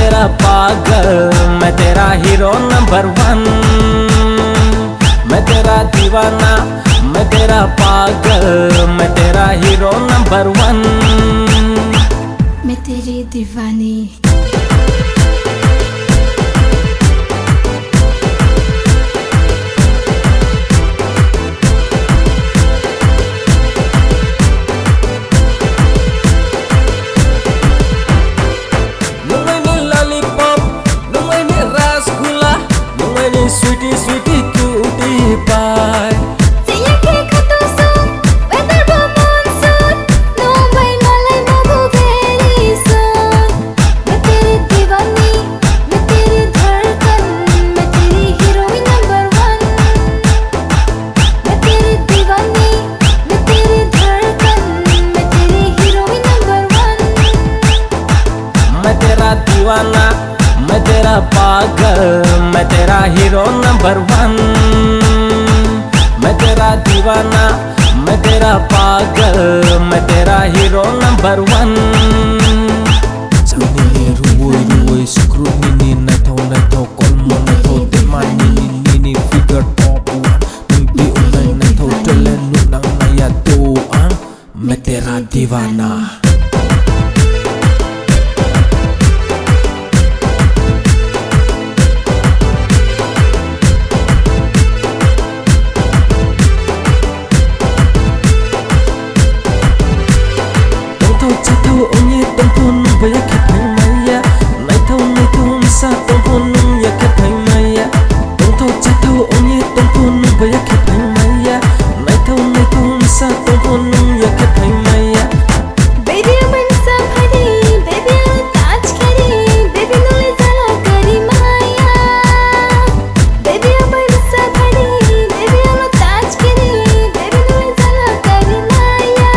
तेरा पागल, मैं तेरा हीरो नंबर 1। मैं तेरा दीवाना, मैं तेरा पागल, मैं तेरा हीरो नंबर 1। मैं तेरी दीवानी। Sweetie, sweetie, cutie pie. Saya kata so, weather monsoon. No by malay mabu very soon. मैं तेरी दीवानी, मैं तेरी धड़कन, मैं तेरी heroine number 1। मैं तेरी दीवानी, मैं तेरी धड़कन, मैं तेरी heroine number 1। मैं तेरा दीवाना, मैं तेरा पागल, मैं तेरा हीरो नंबर 1। मैं तेरा दीवाना, मैं तेरा पागल, मैं तेरा hero number 1। Sangni ruwoy ruwoy screw nini naitaw kolmo naitaw teman nini figure top 1 nudi unay naitaw telenu nang nayatuan मैं तेरा दीवाना। Onye tongpon baya kepeng maya naitaw misa tongpon ya kepeng maya tongtau chatau onye tongpon baya kepeng maya naitaw misa tongpon ya kepeng maya Baby aman sa bhari, baby touch kari, baby nole jala kari maya. Baby aman sa bhari, baby touch kari, baby nole jala kari maya।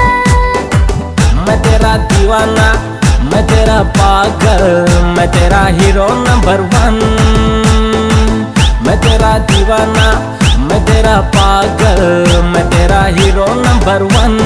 मैं तेरा दीवाना, मैं तेरा पागल, मैं तेरा hero number 1। मैं तेरा दीवाना, मैं तेरा पागल, मैं तेरा हीरो नंबर 1।